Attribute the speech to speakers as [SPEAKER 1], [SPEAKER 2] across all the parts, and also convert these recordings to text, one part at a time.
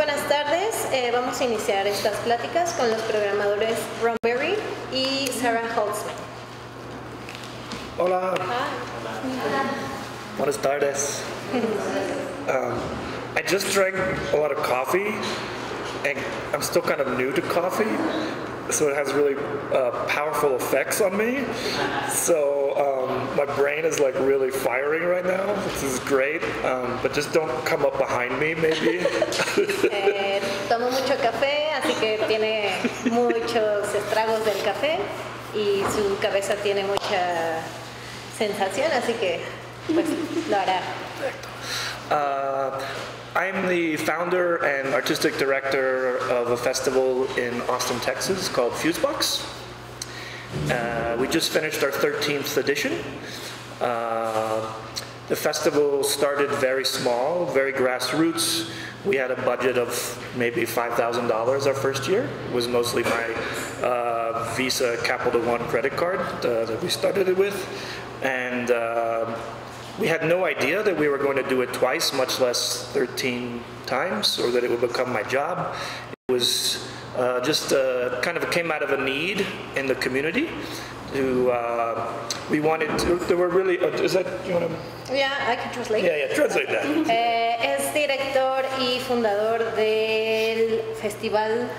[SPEAKER 1] buenas tardes. Vamos a iniciar estas pláticas con los programadores Ron Berry y Sarah Holcman.
[SPEAKER 2] Hola.
[SPEAKER 1] Hola.
[SPEAKER 2] Buenas tardes. I just drank a lot of coffee, and I'm still kind of new to coffee, so it has really powerful effects on me. So my brain is like really firing right now. This is great, but just don't come up behind me, maybe.
[SPEAKER 1] Tomo mucho café, así que tiene muchos estragos del café y su cabeza tiene mucha sensación, así que pues lo hará.
[SPEAKER 2] I'm the founder and artistic director of a festival in Austin, Texas called Fusebox. We just finished our 13th edition. The festival started very small, very grassroots. We had a budget of maybe $5,000 our first year. It was mostly my Visa Capital One credit card that we started it with. And we had no idea that we were going to do it twice, much less 13 times, or that it would become my job. It was just kind of came out of a need in the community. We wanted to, there were really, is that, you want to?
[SPEAKER 1] Yeah, I can translate.
[SPEAKER 2] Yeah, translate that.
[SPEAKER 1] Es director y fundador del festival.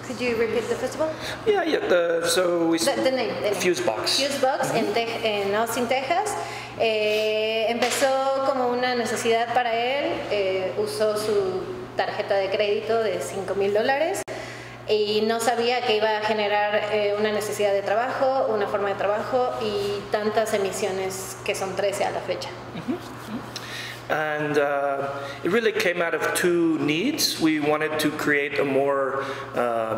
[SPEAKER 1] Could you repeat the festival?
[SPEAKER 2] Yeah. So we
[SPEAKER 1] the name.
[SPEAKER 2] Fusebox.
[SPEAKER 1] Fusebox en Austin, Texas. Empezó como una necesidad para él. Usó su tarjeta de crédito de $5,000 y no sabía que iba a generar una necesidad de trabajo, una forma de trabajo y tantas emisiones que son 13 a la fecha.
[SPEAKER 2] And it really came out of two needs. We wanted to create a more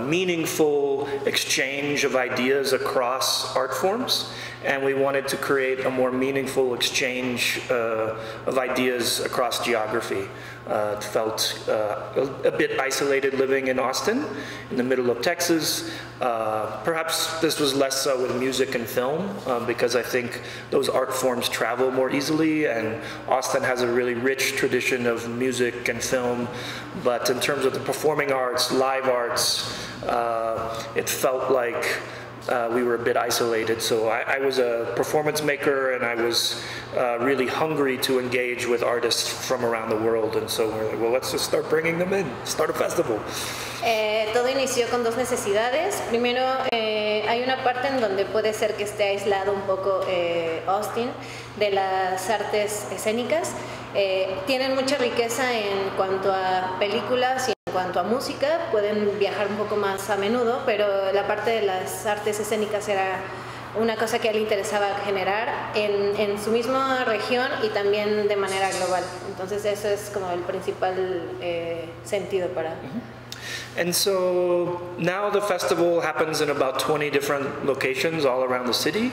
[SPEAKER 2] meaningful exchange of ideas across art forms, and we wanted to create a more meaningful exchange of ideas across geography. It felt a bit isolated living in Austin, in the middle of Texas. Perhaps this was less so with music and film, because I think those art forms travel more easily, and Austin has a really rich tradition of music and film. But in terms of the performing arts, live arts, it felt like we were a bit isolated. So I was a performance maker, and I was really hungry to engage with artists from around the world. And so we're like, well, let's just start bringing them in, start a festival.
[SPEAKER 1] Todo inició con dos necesidades. Primero, hay una parte en donde puede ser que esté aislado un poco Austin de las artes escénicas. Tienen mucha riqueza en cuanto a películas y en cuanto a música, pueden viajar un poco más a menudo, pero la parte de las artes escénicas era una cosa que a él le interesaba generar en su misma región y también de manera global. Entonces eso es como el principal sentido para...
[SPEAKER 2] And so now the festival happens in about 20 different locations all around the city.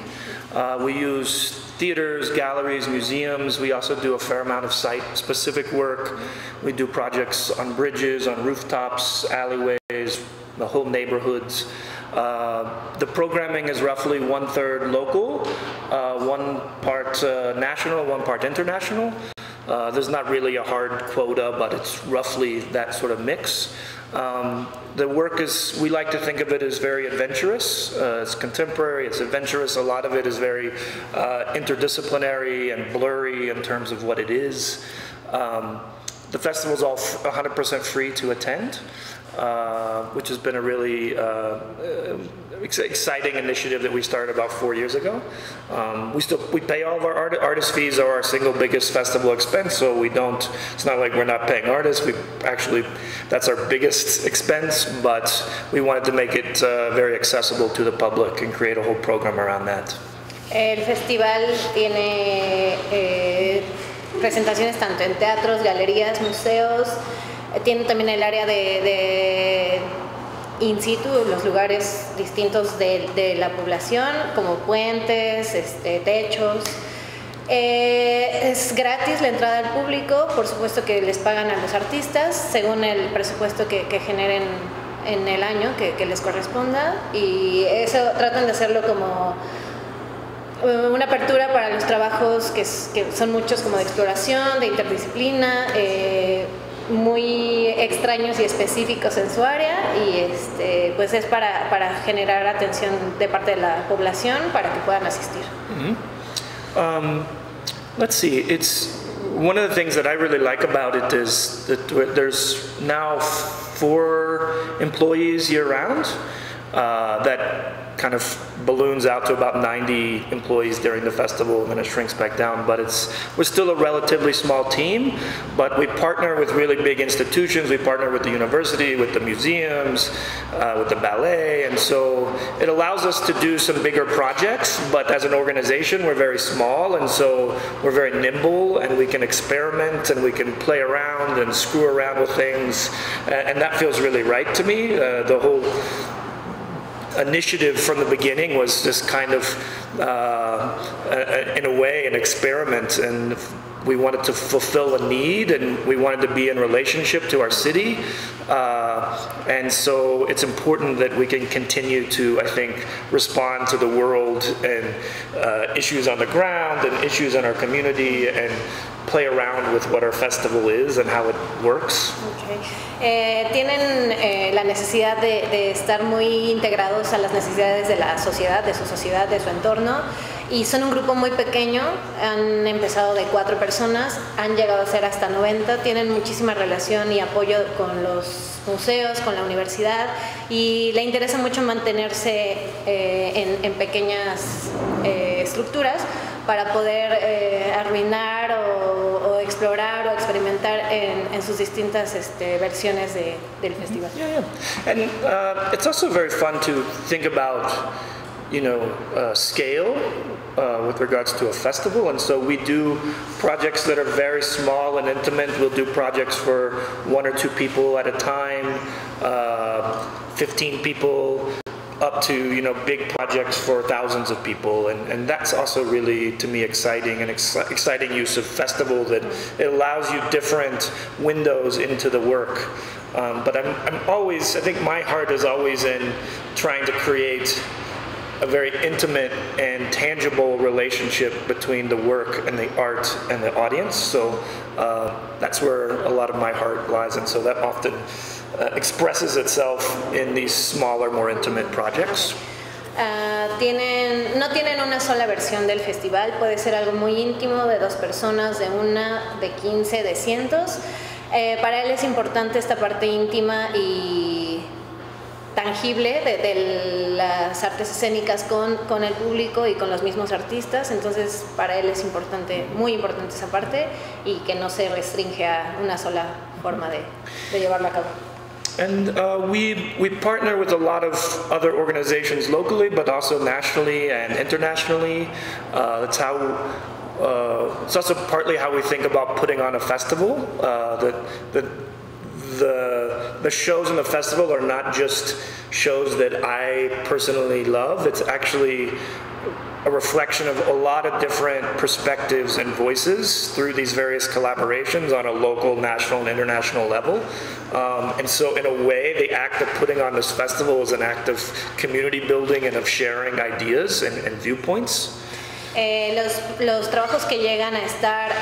[SPEAKER 2] We use theaters, galleries, museums. We also do a fair amount of site-specific work. We do projects on bridges, on rooftops, alleyways, the whole neighborhoods. The programming is roughly 1/3 local, one part national, one part international. There's not really a hard quota, but it's roughly that sort of mix. The work is, we like to think of it as very adventurous. It's contemporary, it's adventurous. A lot of it is very interdisciplinary and blurry in terms of what it is. The festival is all 100% free to attend, which has been a really exciting initiative that we started about 4 years ago. We pay all of our artist fees are our single biggest festival expense, so we don't, it's not like we're not paying artists. We actually, that's our biggest expense, but we wanted to make it very accessible to the public and create a whole program around that.
[SPEAKER 1] El festival tiene presentaciones tanto en teatros, galerías, museos. Tiene también el área de in situ, los lugares distintos de la población, como puentes, techos. Es gratis la entrada al público, por supuesto que les pagan a los artistas según el presupuesto que generen en el año que les corresponda, y eso tratan de hacerlo como una apertura para los trabajos que son muchos, como de exploración, de interdisciplina, muy extraños y específicos en su área y pues es para generar atención de parte de la población para que puedan asistir.
[SPEAKER 2] Let's see, it's one of the things that I really like about it is that there's now 4 employees year-round that kind of balloons out to about 90 employees during the festival, and then it shrinks back down. But we're still a relatively small team, but we partner with really big institutions. We partner with the university, with the museums, with the ballet, and so it allows us to do some bigger projects, but as an organization we're very small, and so we're very nimble, and we can experiment, and we can play around and screw around with things, and that feels really right to me. The whole initiative from the beginning was just kind of, in a way, an experiment, and we wanted to fulfill a need, and we wanted to be in relationship to our city, and so it's important that we can continue to, I think, respond to the world and issues on the ground and issues in our community and play around with what our festival is and how it works.
[SPEAKER 1] Okay. Tienen la necesidad de estar muy integrados a las necesidades de la sociedad, de su entorno, y son un grupo muy pequeño. Han empezado de 4 personas, han llegado a ser hasta 90, tienen muchísima relación y apoyo con los museos, con la universidad, y le interesa mucho mantenerse en pequeñas estructuras para poder arruinar o explorar o experimentar en sus distintas versiones del festival.
[SPEAKER 2] Yeah. And it's also very fun to think about, scale with regards to a festival, and so we do projects that are very small and intimate. We'll do projects for 1 or 2 people at a time, 15 people, up to big projects for thousands of people, and that's also really, to me, exciting, and exciting use of festival, that it allows you different windows into the work. But I'm always, I think my heart is always in trying to create a very intimate and tangible relationship between the work and the art and the audience. So that's where a lot of my heart lies, and so that often expresses itself in these smaller, more intimate projects.
[SPEAKER 1] No tienen una sola versión del festival, puede ser algo muy íntimo de 2 personas, de 1, de 15, de cientos. Para él es importante esta parte íntima y tangible de las artes escénicas con el público y con los mismos artistas, entonces para él es muy importante esa parte, y que no se restringe a una sola forma de llevarlo a cabo.
[SPEAKER 2] And we partner with a lot of other organizations locally, but also nationally and internationally. That's how. It's also partly how we think about putting on a festival. The shows in the festival are not just shows that I personally love. It's actually a reflection of a lot of different perspectives and voices through these various collaborations on a local, national, and international level. And so in a way, the act of putting on this festival is an act of community building and of sharing ideas and viewpoints.
[SPEAKER 1] Los trabajos que llegan a estar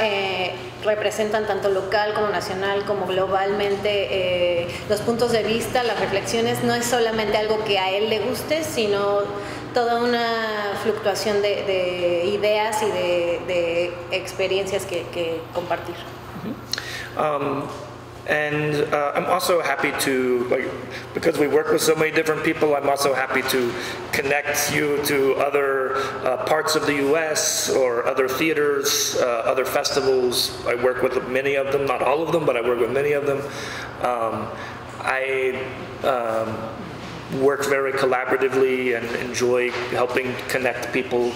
[SPEAKER 1] representan tanto local como nacional como globalmente los puntos de vista, las reflexiones. No es solamente algo que a él le guste, sino toda una fluctuación de ideas y de experiencias que compartir.
[SPEAKER 2] And I'm also happy to, because we work with so many different people, I'm also happy to connect you to other parts of the U.S. or other theaters, other festivals. I work with many of them, not all of them, but I work with many of them. I work very collaboratively and enjoy helping connect people.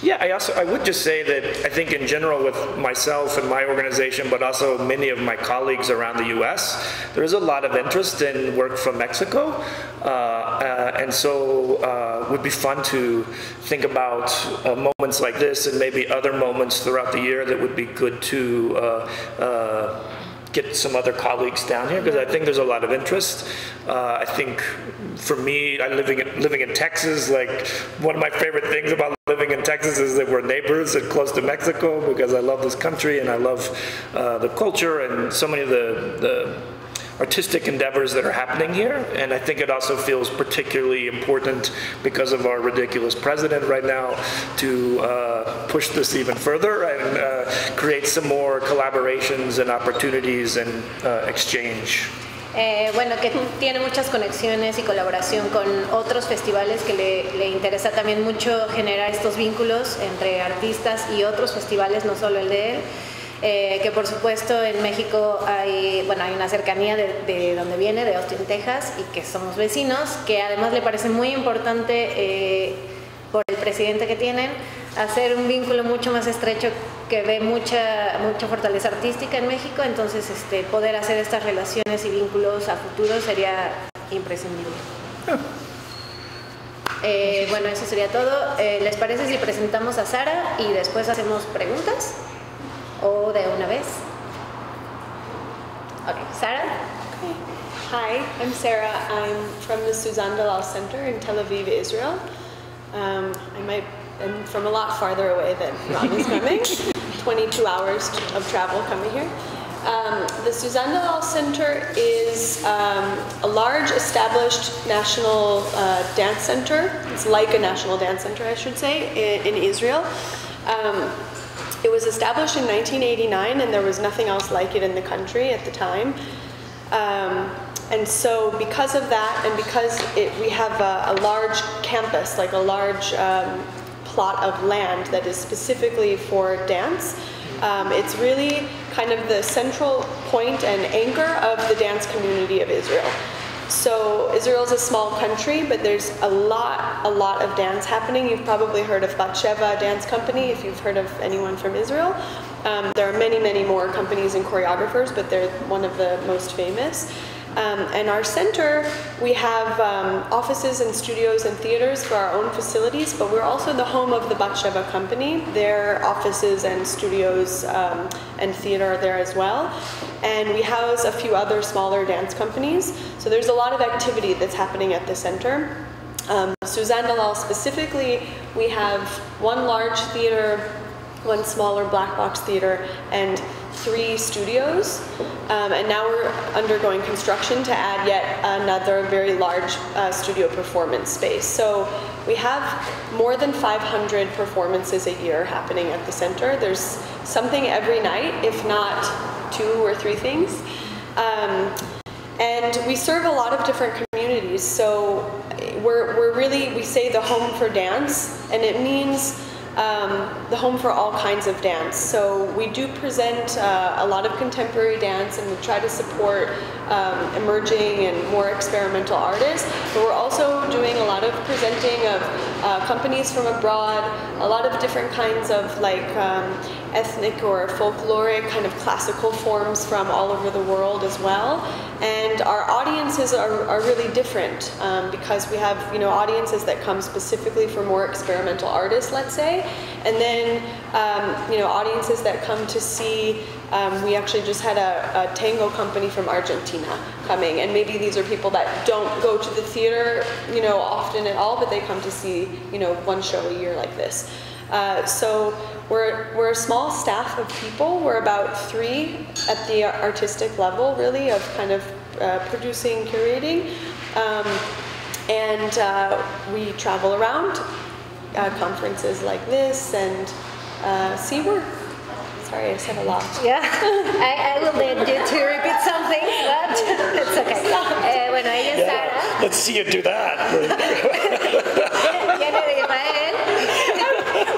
[SPEAKER 2] Yeah, I would just say that I think in general with myself and my organization, but also many of my colleagues around the U.S., there is a lot of interest in work from Mexico, and so it would be fun to think about moments like this and maybe other moments throughout the year that would be good to get some other colleagues down here, because I think there's a lot of interest. I think for me, living in Texas, like one of my favorite things about living living in Texas is that we're neighbors and close to Mexico, because I love this country and I love the culture and so many of the artistic endeavors that are happening here. And I think it also feels particularly important because of our ridiculous president right now to push this even further and create some more collaborations and opportunities and exchange.
[SPEAKER 1] Bueno, que tiene muchas conexiones y colaboración con otros festivales, que le interesa también mucho generar estos vínculos entre artistas y otros festivales, no solo el de él. Que por supuesto en México hay una cercanía de donde viene, de Austin, Texas, y que somos vecinos, que además le parece muy importante por el presidente que tienen, hacer un vínculo mucho más estrecho, que ve mucha fortaleza artística en México. Entonces poder hacer estas relaciones y vínculos a futuro sería imprescindible. Bueno, eso sería todo. ¿Les parece si presentamos a Sara y después hacemos preguntas? ¿O de una vez? Okay, Sarah?
[SPEAKER 3] Okay. Hi, I'm Sarah. I'm from the Suzanne Dellal Center in Tel Aviv, Israel. I'm from a lot farther away than Ron is coming. 22 hours of travel coming here. The Suzanne Dellal Center is a large established national dance center. It's like a national dance center, I should say, in Israel. It was established in 1989, and there was nothing else like it in the country at the time. And so because of that, and because we have a large campus, like a large plot of land that is specifically for dance, it's really kind of the central point and anchor of the dance community of Israel. So Israel's a small country, but there's a lot of dance happening. You've probably heard of Batsheva Dance Company, if you've heard of anyone from Israel. There are many more companies and choreographers, but they're one of the most famous. And our center, we have offices and studios and theaters for our own facilities, but we're also the home of the Batsheva Company. Their offices and studios and theater are there as well. And we house a few other smaller dance companies. So there's a lot of activity that's happening at the center. Suzanne Dellal specifically, we have one large theater, one smaller black box theater, and 3 studios. And now we're undergoing construction to add yet another very large studio performance space. So we have more than 500 performances a year happening at the center. There's something every night, if not 2 or 3 things. And we serve a lot of different communities. So we're really, we say the home for dance, and it means the home for all kinds of dance. So we do present a lot of contemporary dance, and we try to support emerging and more experimental artists, but we're also doing a lot of presenting of companies from abroad, a lot of different kinds of like ethnic or folkloric kind of classical forms from all over the world as well. And our audiences are really different because we have, you know, audiences that come specifically for more experimental artists, let's say, and then you know, audiences that come to see. We actually just had a tango company from Argentina coming, and maybe these are people that don't go to the theater, you know, often at all, but they come to see, you know, one show a year like this. So we're a small staff of people. We're about 3 at the artistic level, really, of kind of producing, curating, and we travel around conferences like this, and see, sorry, I said a lot.
[SPEAKER 1] Yeah, I will need you to repeat something, but it's okay. Bueno, ella es Sara.
[SPEAKER 2] Let's see you do that.
[SPEAKER 1] Viene de Israel.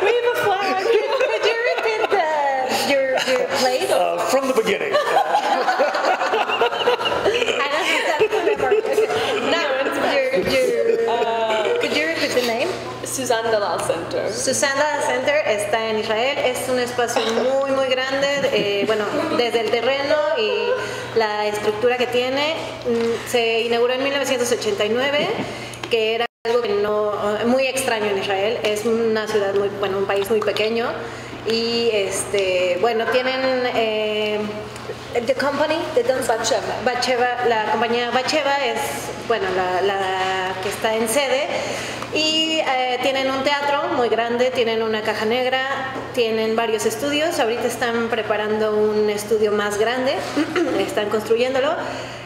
[SPEAKER 1] We have a flag. Could you repeat your place?
[SPEAKER 2] From the beginning.
[SPEAKER 1] I don't remember. Could you repeat the name?
[SPEAKER 3] Suzanne Dellal Center.
[SPEAKER 1] Suzanne Dellal Center está en Israel. Es un espacio muy grande. Bueno, desde el terreno y la estructura que tiene, se inauguró en 1989, que era algo que muy extraño en Israel. Es una ciudad un país muy pequeño, y bueno, tienen The company, the dance
[SPEAKER 3] Batsheva.
[SPEAKER 1] La compañía Batsheva es, bueno, la que está en sede y tienen un teatro muy grande, tienen una caja negra, tienen varios estudios. Ahorita están preparando un estudio más grande, están construyéndolo.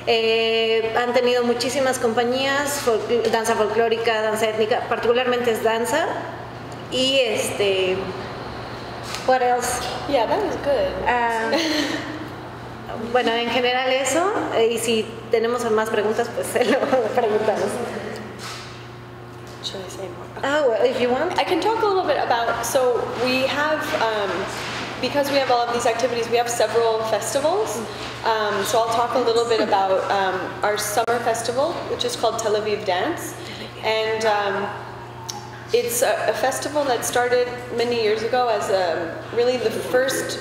[SPEAKER 1] Han tenido muchísimas compañías, danza folclórica, danza étnica, particularmente es danza. Y what else?
[SPEAKER 3] Yeah, that was good.
[SPEAKER 1] Bueno, en general eso, y si tenemos más preguntas, pues se lo preguntamos.
[SPEAKER 3] Should I say more?
[SPEAKER 1] Oh, well, if you want.
[SPEAKER 3] I can talk a little bit about, so we have, because we have all of these activities, we have several festivals. So I'll talk a little bit about our summer festival, which is called Tel Aviv Dance. And it's a festival that started many years ago as really the first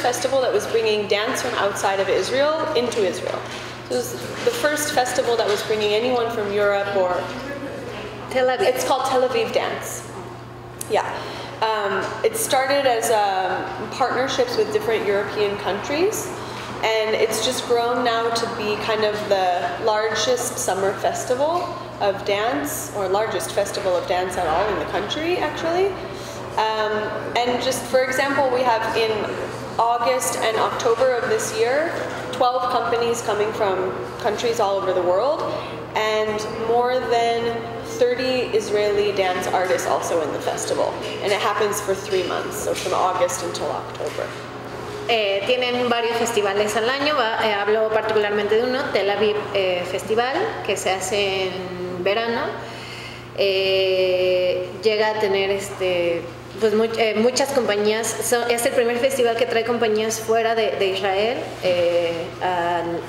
[SPEAKER 3] festival that was bringing dance from outside of Israel into Israel. So it was the first festival that was bringing anyone from Europe or
[SPEAKER 1] Tel Aviv.
[SPEAKER 3] It's called Tel Aviv Dance. Yeah. It started as partnerships with different European countries, and it's just grown now to be kind of the largest summer festival of dance, or largest festival of dance at all in the country, actually. And just for example, we have in August and October of this year, 12 companies coming from countries all over the world, and more than 30 Israeli dance artists also in the festival. And it happens for 3 months, so from August until October.
[SPEAKER 1] Tienen varios festivales al año, hablo particularmente de uno, Tel Aviv Festival, que se hace en verano. Llega a tener pues muchas compañías, es el primer festival que trae compañías fuera de Israel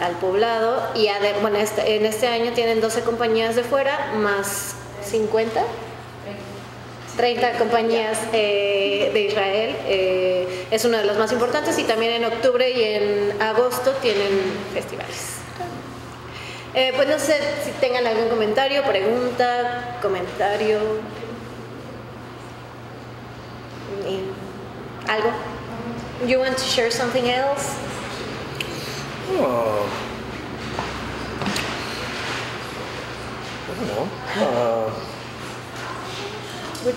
[SPEAKER 1] al poblado, y bueno, en este año tienen 12 compañías de fuera, más 30 compañías de Israel. Es uno de los más importantes, y también en octubre y en agosto tienen festivales. Pues no sé si tengan algún comentario. ¿Algo? You want to share something else?
[SPEAKER 2] Oh. I don't know.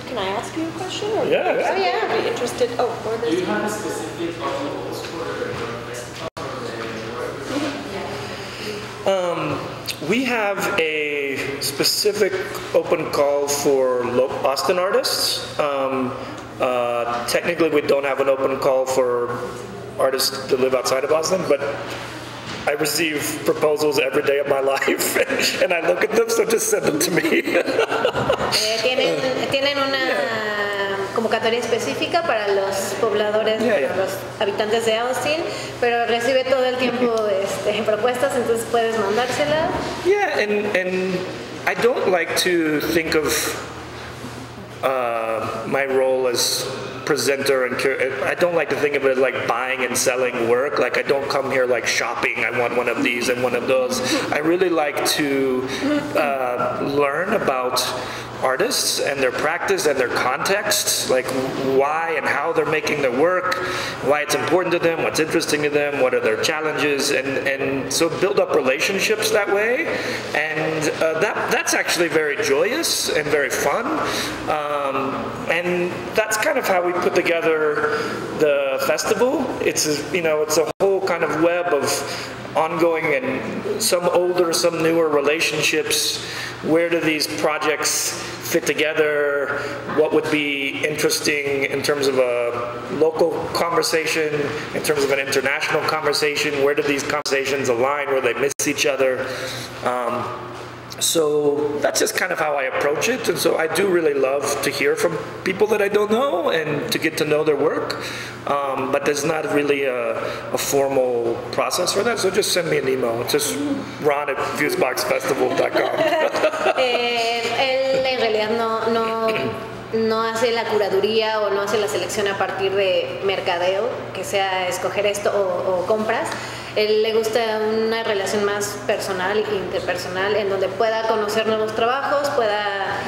[SPEAKER 3] Can I ask you a question? Or
[SPEAKER 2] Yeah.
[SPEAKER 1] Oh, yeah.
[SPEAKER 3] I'd be interested. Oh, or
[SPEAKER 4] Do you have a specific goals for
[SPEAKER 2] We have a specific open call for Austin artists. Technically, we don't have an open call for artists that live outside of Austin, but I receive proposals every day of my life, and I look at them, so just send them to me.
[SPEAKER 1] Tienen una convocatoria específica para los pobladores, para los habitantes de Austin, pero recibe todo el tiempo propuestas, entonces puedes mandársela.
[SPEAKER 2] Yeah, and I don't like to think of my role as presenter and I don't like to think of it like buying and selling work. Like, I don't come here like shopping, I want one of these and one of those. I really like to learn about artists and their practice and their context, like why and how they're making their work, why it's important to them, what's interesting to them, what are their challenges, and so build up relationships that way. And that's actually very joyous and very fun. And that's kind of how we put together the festival. It's a whole kind of web of ongoing and some older, some newer relationships. Where do these projects fit together? What would be interesting in terms of a local conversation, in terms of an international conversation? Where do these conversations align? Where they miss each other? So that's just kind of how I approach it. And so I do really love to hear from people that I don't know and to get to know their work. But there's not really a formal process for that. So just send me an email. It's just ron@fuseboxfestival.com.
[SPEAKER 1] Él en realidad no hace la curaduría o no hace la selección a partir de mercadeo, que sea escoger esto o compras. Él le gusta una relación más personal e interpersonal, en donde pueda conocer nuevos trabajos, pueda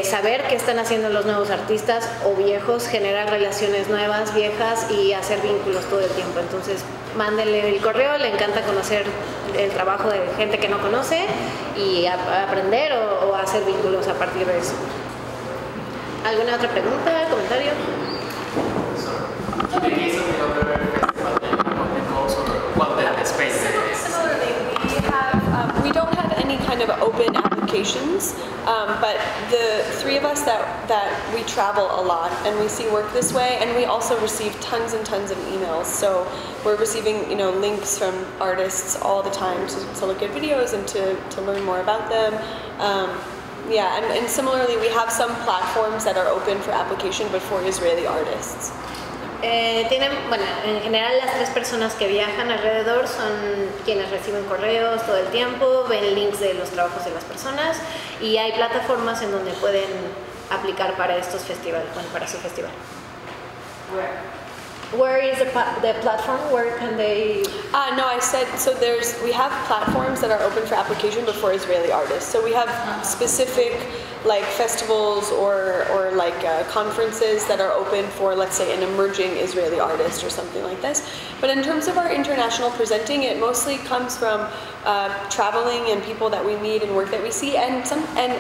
[SPEAKER 1] saber qué están haciendo los nuevos artistas o viejos, generar relaciones nuevas, viejas y hacer vínculos todo el tiempo. Entonces, mándenle el correo, le encanta conocer el trabajo de gente que no conoce y aprender o hacer vínculos a partir de eso. ¿Alguna otra pregunta, comentario?
[SPEAKER 4] In the case of the other festival, then what the goals or what the space is?
[SPEAKER 3] Similarly, we don't have any kind of open applications, but the three of us that we travel a lot and we see work this way, and we also receive tons and tons of emails. So we're receiving, you know, links from artists all the time to look at videos and to learn more about them. Yeah, and similarly, we have some platforms that are open for application, but for Israeli artists.
[SPEAKER 1] Bueno, en general las tres personas que viajan alrededor son quienes reciben correos todo el tiempo, ven links de los trabajos de las personas y hay plataformas en donde pueden aplicar para estos festivales, bueno, para su festival. Where is the platform? Where can they?
[SPEAKER 3] No, I said, so we have platforms that are open for application but for Israeli artists. So we have specific like festivals or like conferences that are open for, let's say, an emerging Israeli artist or something like this. But in terms of our international presenting, it mostly comes from traveling and people that we meet and work that we see. And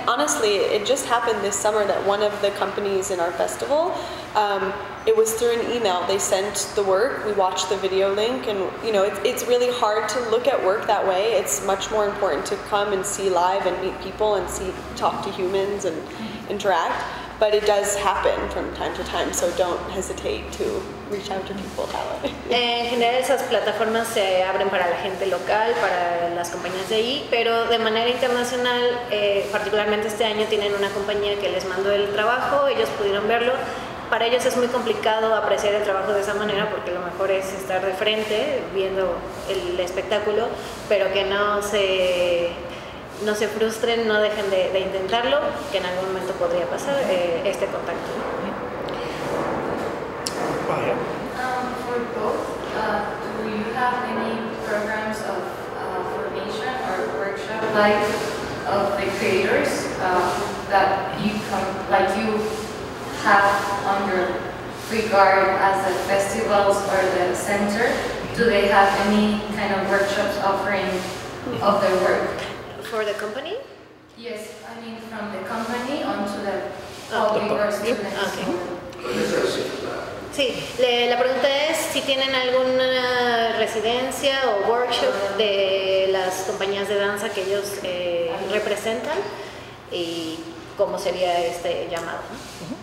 [SPEAKER 3] honestly, it just happened this summer that one of the companies in our festival, it was through an email. They sent the work, we watched the video link, and you know, it's really hard to look at work that way. It's much more important to come and see live and meet people and talk to humans and interact. But it does happen from time to time, so don't hesitate to reach out to people that way.
[SPEAKER 1] En general esas plataformas se abren para la gente local, para las compañías de ahí, pero de manera internacional, particularmente este año tienen una compañía que les mandó el trabajo, ellos pudieron verlo. Para ellos es muy complicado apreciar el trabajo de esa manera porque lo mejor es estar de frente viendo el espectáculo, pero que no se frustren, no dejen de intentarlo, que en algún momento podría pasar este contacto.
[SPEAKER 5] For both, do you have any programs of formation or workshop like of the creators that you have under regard as the festivals or the center? Do they have any kind of workshops offering of their work?
[SPEAKER 1] For the company?
[SPEAKER 5] Yes, I mean from the company onto the public or students.
[SPEAKER 1] Sí, la pregunta es si tienen alguna residencia o workshop de las compañías de danza que ellos representan y cómo sería este llamado, ¿no?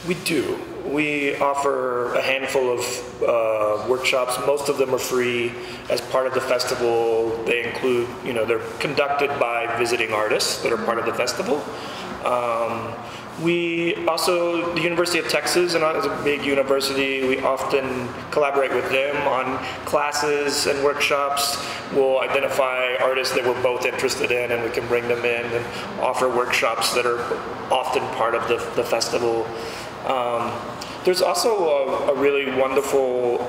[SPEAKER 2] We do. We offer a handful of workshops. Most of them are free as part of the festival. They include, you know, they're conducted by visiting artists that are part of the festival. We also, the University of Texas is a big university. We often collaborate with them on classes and workshops. We'll identify artists that we're both interested in and we can bring them in and offer workshops that are often part of the festival. There's also a really wonderful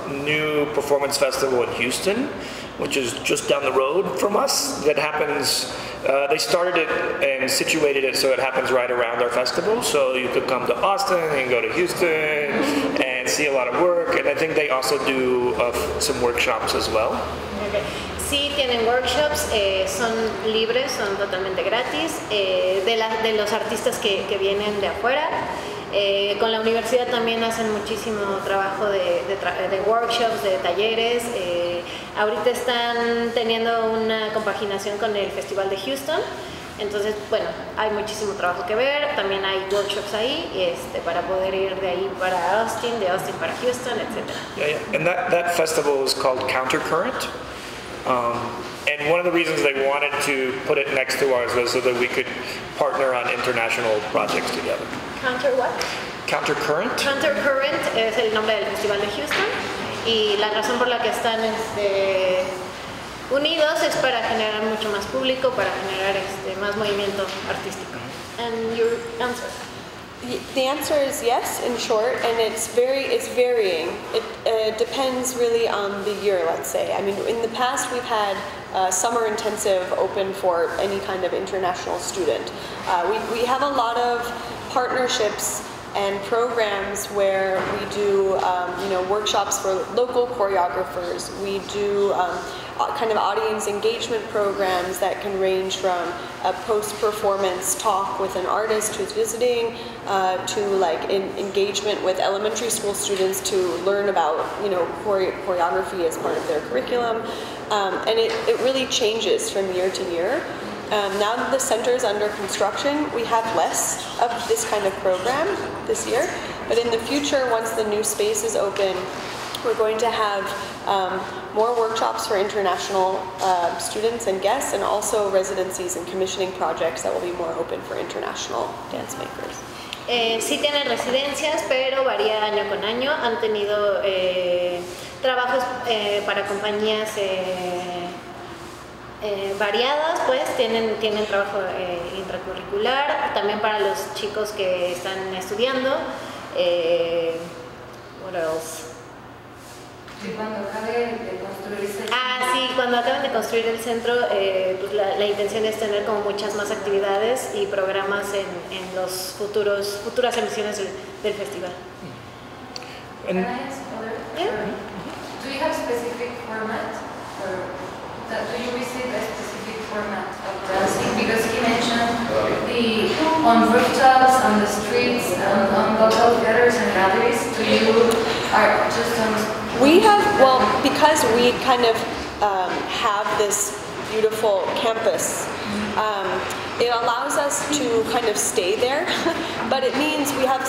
[SPEAKER 2] new performance festival in Houston, which is just down the road from us, that happens, they started it and situated it so it happens right around our festival. So you could come to Austin and go to Houston and see a lot of work, and I think they also do some workshops as well.
[SPEAKER 1] Okay. Sí, tienen workshops, son libres, son totalmente gratis, de los artistas que vienen de afuera. Con la universidad también hacen muchísimo trabajo de workshops, de talleres. Ahorita están teniendo una compaginación con el Festival de Houston. Entonces, bueno, hay muchísimo trabajo que ver. También hay workshops ahí para poder ir de ahí para Austin, de Austin para Houston, etc.
[SPEAKER 2] Yeah. And that festival is called Countercurrent. And one of the reasons they wanted to put it next to ours was so that we could partner on international projects together.
[SPEAKER 1] Counter what?
[SPEAKER 2] Countercurrent.
[SPEAKER 1] Countercurrent es el nombre del Festival de Houston y la razón por la que están unidos es para generar mucho más público, para generar más movimiento artístico. And your answer?
[SPEAKER 3] The answer is yes, in short, and it's varying. It depends really on the year, let's say. I mean, in the past we've had summer intensive open for any kind of international student. We have a lot of partnerships and programs where we do workshops for local choreographers. We do kind of audience engagement programs that can range from a post-performance talk with an artist who's visiting to like engagement with elementary school students to learn about choreography as part of their curriculum. And it really changes from year to year. Now that the center is under construction, we have less of this kind of program this year. But in the future, once the new space is open, we're going to have more workshops for international students and guests, and also residencies and commissioning projects that will be more open for international dance makers.
[SPEAKER 1] Sí tienen residencias, pero varía año con año. Han tenido trabajos para compañías variadas, pues tienen trabajo intracurricular, también para los chicos que están estudiando. What else?
[SPEAKER 5] Y cuando acabe de construirse el
[SPEAKER 1] sí, cuando acaben de construir el centro, pues la intención es tener como muchas más actividades y programas en los futuras emisiones del festival.
[SPEAKER 5] Can I ask other?
[SPEAKER 1] Yeah.
[SPEAKER 5] Do you have specific format, or do you receive a specific format of dancing? Because he mentioned on rooftops, on the streets, on local theaters and galleries. Do you are just on?
[SPEAKER 3] We have, well, because we kind of have this beautiful campus, it allows us to kind of stay there, but it means we have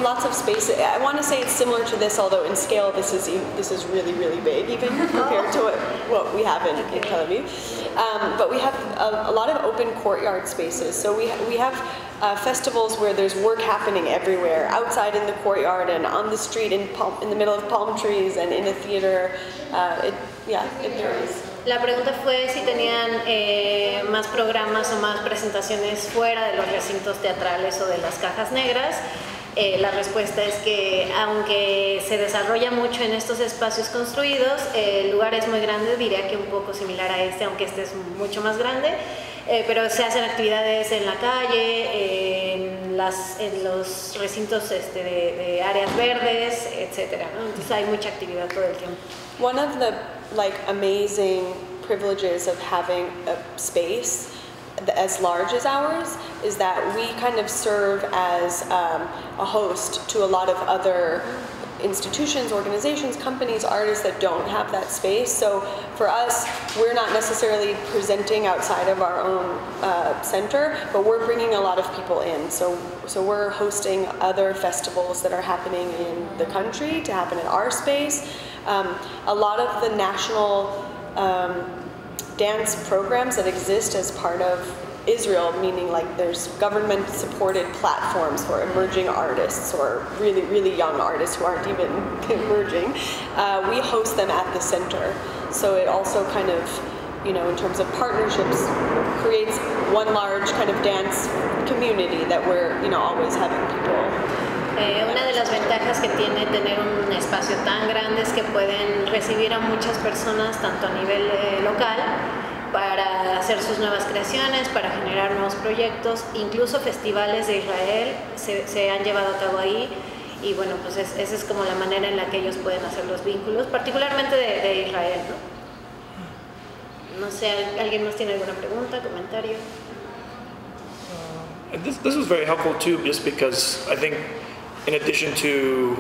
[SPEAKER 3] lots of space. I want to say it's similar to this, although in scale this is really, really big, even compared to what we have in Tel Aviv. But we have a lot of open courtyard spaces, so we have festivals where there's work happening everywhere, outside in the courtyard and on the street in the middle of palm trees and in a theater. It varies.
[SPEAKER 1] La pregunta fue si tenían más programas o más presentaciones fuera de los recintos teatrales o de las cajas negras. La respuesta es que aunque se desarrolla mucho en estos espacios construidos, el lugar es muy grande, diría que un poco similar a este, aunque este es mucho más grande, pero se hacen actividades en la calle, en los recintos de áreas verdes, etc., ¿no? Entonces hay mucha actividad todo el tiempo.
[SPEAKER 3] One of the amazing privileges of having a space as large as ours is that we kind of serve as a host to a lot of other institutions, organizations, companies, artists that don't have that space. So for us, we're not necessarily presenting outside of our own center, but we're bringing a lot of people in. So we're hosting other festivals that are happening in the country to happen in our space. A lot of the national dance programs that exist as part of Israel, meaning like there's government supported platforms for emerging artists or really, really young artists who aren't even emerging. We host them at the center. So it also kind of, in terms of partnerships, creates one large kind of dance community that we're, always having people.
[SPEAKER 1] Una de las ventajas que tiene tener un espacio tan grande es que pueden recibir a muchas personas, tanto a nivel local, para hacer sus nuevas creaciones, para generar nuevos proyectos, incluso festivales de Israel se han llevado a cabo ahí, y bueno, pues esa es como la manera en la que ellos pueden hacer los vínculos, particularmente de Israel, ¿no? No sé, ¿alguien más tiene alguna pregunta, comentario?
[SPEAKER 2] This was very helpful too, just because I think in addition to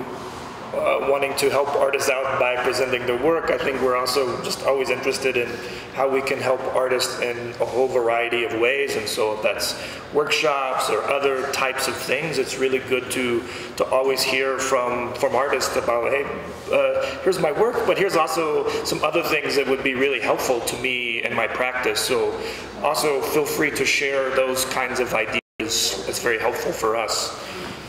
[SPEAKER 2] wanting to help artists out by presenting their work, I think we're also just always interested in how we can help artists in a whole variety of ways. And so if that's workshops or other types of things, it's really good to always hear from artists about, hey, here's my work, but here's also some other things that would be really helpful to me in my practice. So also feel free to share those kinds of ideas. It's very helpful for us.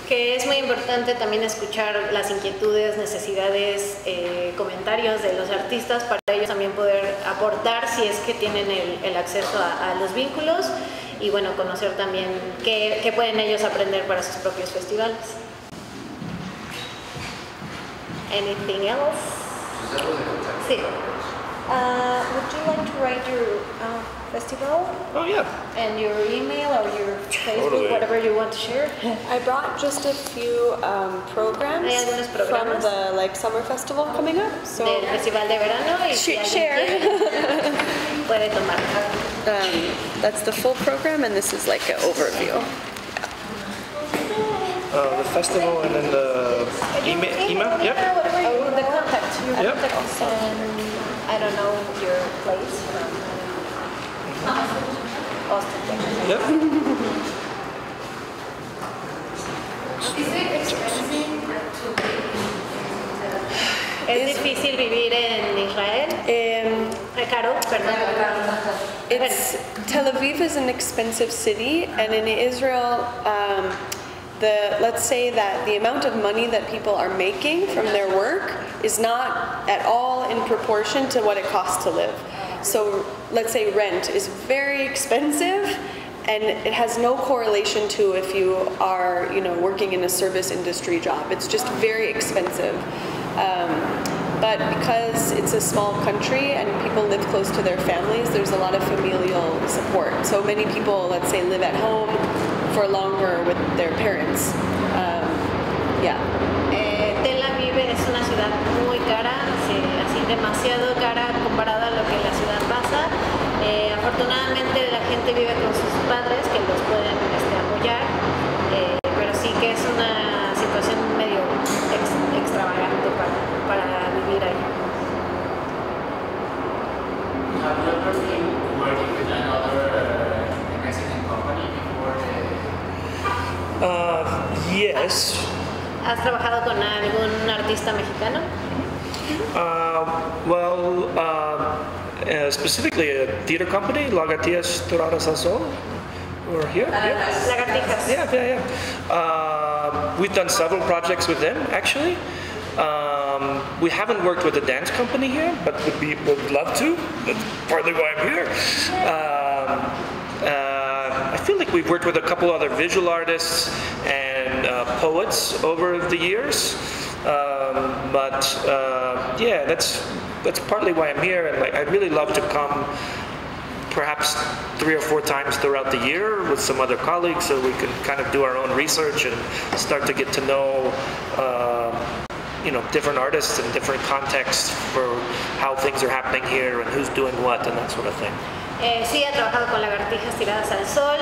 [SPEAKER 1] Que es muy importante también escuchar las inquietudes, necesidades, comentarios de los artistas para ellos también poder aportar si es que tienen el acceso a los vínculos y bueno, conocer también qué pueden ellos aprender para sus propios festivales. Anything else?
[SPEAKER 6] ¿Suzanne puede contar?
[SPEAKER 1] Sí. Would you like to write your festival?
[SPEAKER 2] Oh yeah.
[SPEAKER 1] And your email or your Facebook,
[SPEAKER 2] Totally.
[SPEAKER 1] whatever you want to share?
[SPEAKER 3] I brought just a few programs
[SPEAKER 1] Hay algunos programas
[SPEAKER 3] from the summer festival coming up. So
[SPEAKER 1] del Festival de Verano y si alguien
[SPEAKER 3] share.
[SPEAKER 1] quiere, puede tomar.
[SPEAKER 3] That's the full program, and this is like an overview.
[SPEAKER 2] The festival and then the email? Yep.
[SPEAKER 1] Oh, the contact. Your
[SPEAKER 2] Yep.
[SPEAKER 1] contact. And I don't know your place from Austin, Texas.
[SPEAKER 2] Yep.
[SPEAKER 5] Is it expensive to live in
[SPEAKER 1] ¿Es difícil vivir en Israel? Caro, perdón.
[SPEAKER 3] Tel Aviv is an expensive city, and in Israel, let's say that the amount of money that people are making from their work is not at all in proportion to what it costs to live. So let's say rent is very expensive, and it has no correlation to if you are, working in a service industry job. It's just very expensive. But because it's a small country and people live close to their families, there's a lot of familial support. So many people, let's say, live at home for longer with their parents.
[SPEAKER 1] Tel Aviv es una ciudad muy cara, así demasiado cara comparada a lo que en la ciudad pasa. Afortunadamente la gente vive con sus padres que los pueden apoyar, pero sí que es una situación medio extravagante para vivir ahí.
[SPEAKER 4] Have you ever been working with another Mexican company before?
[SPEAKER 2] Yes.
[SPEAKER 1] ¿Has trabajado con algún artista mexicano?
[SPEAKER 2] Specifically a theater company, Lagartijas Doradas al Sol. We're here.
[SPEAKER 1] Lagartijas.
[SPEAKER 2] Yeah. We've done several projects with them, actually. We haven't worked with a dance company here, but would love to. That's partly why I'm here. I feel like we've worked with a couple other visual artists and poets over the years. Yeah, that's partly why I'm here, and I'd really love to come perhaps 3 or 4 times throughout the year with some other colleagues so we can kind of do our own research and start to get to know different artists and different contexts for how things are happening here and who's doing what and that sort of thing.
[SPEAKER 1] Sí, ha trabajado con Lagartijas Tiradas al Sol,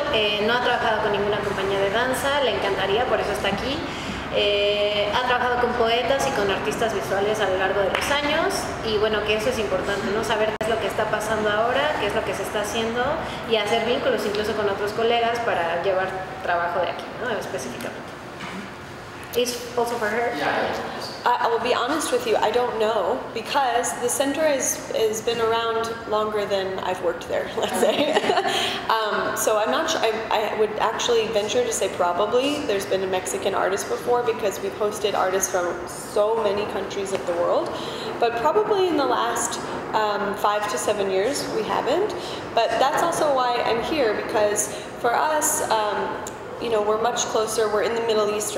[SPEAKER 1] no ha trabajado con ninguna compañía de danza, le encantaría, por eso está aquí. Ha trabajado con poetas y con artistas visuales a lo largo de los años y bueno, que eso es importante, ¿no? Saber qué es lo que está pasando ahora, qué es lo que se está haciendo y hacer vínculos incluso con otros colegas para llevar trabajo de aquí, ¿no? Específicamente. Is also for her?
[SPEAKER 4] Yeah.
[SPEAKER 3] I will be honest with you, I don't know, because the center has been around longer than I've worked there, let's say. So I'm not sure, I would actually venture to say probably there's been a Mexican artist before, because we've hosted artists from so many countries of the world, but probably in the last 5 to 7 years we haven't. But that's also why I'm here, because for us, we're much closer. We're in the Middle East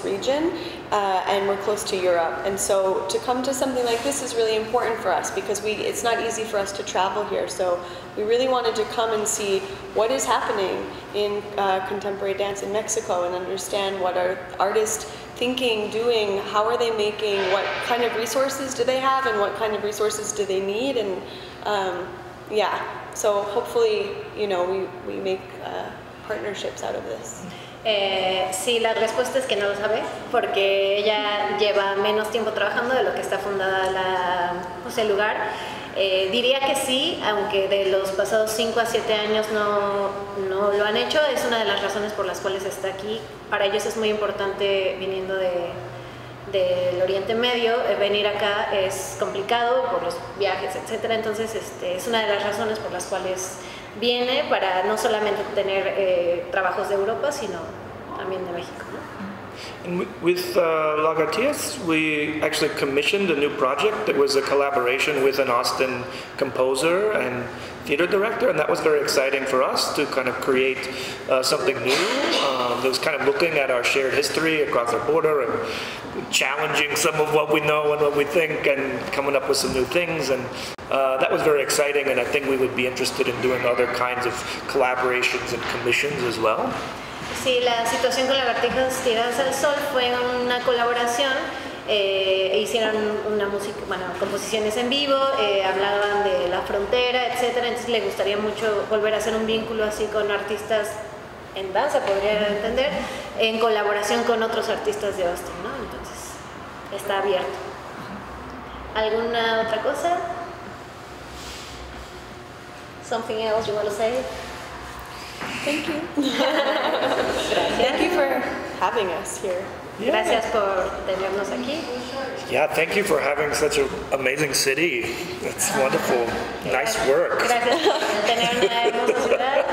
[SPEAKER 3] region, and we're close to Europe. And so to come to something like this is really important for us because it's not easy for us to travel here. So we really wanted to come and see what is happening in contemporary dance in Mexico and understand what are artists thinking, doing, how are they making, what kind of resources do they have, and what kind of resources do they need, and so hopefully, we make partnerships out of this.
[SPEAKER 1] Sí, la respuesta es que no lo sabe, porque ella lleva menos tiempo trabajando de lo que está fundada el lugar. Diría que sí, aunque de los pasados 5 a 7 años no lo han hecho. Es una de las razones por las cuales está aquí. Para ellos es muy importante, viniendo del Oriente Medio, venir acá es complicado por los viajes, etc. Entonces es una de las razones por las cuales viene, para no solamente tener trabajos de Europa, sino también de México, ¿no?
[SPEAKER 2] And with Lagartijas, we actually commissioned a new project that was a collaboration with an Austin composer and theater director, and that was very exciting for us to kind of create something new that was kind of looking at our shared history across our border and challenging some of what we know and what we think and coming up with some new things, and that was very exciting, and I think we would be interested in doing other kinds of collaborations and commissions as well.
[SPEAKER 1] Sí, la situación con Lagartijas Tiradas al Sol fue una colaboración, hicieron una música, bueno, composiciones en vivo, hablaban de la frontera, etcétera, entonces le gustaría mucho volver a hacer un vínculo así con artistas en danza, podría entender, en colaboración con otros artistas de Austin, ¿no? Entonces, está abierto. ¿Alguna otra cosa? Something else you want to say?
[SPEAKER 3] Thank you.
[SPEAKER 1] Gracias.
[SPEAKER 3] Thank you for having us here.
[SPEAKER 1] Gracias por tenernos aquí.
[SPEAKER 2] Yeah, thank you for having such an amazing city. It's wonderful. Nice work.
[SPEAKER 1] Gracias por tener una hermosa ciudad.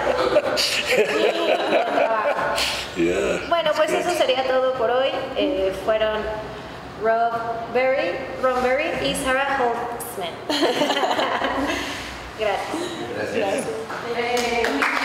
[SPEAKER 2] Yeah.
[SPEAKER 1] Bueno, pues eso sería todo por hoy. Fueron Ron Berry y Sarah Holcman. Gracias.
[SPEAKER 3] Gracias.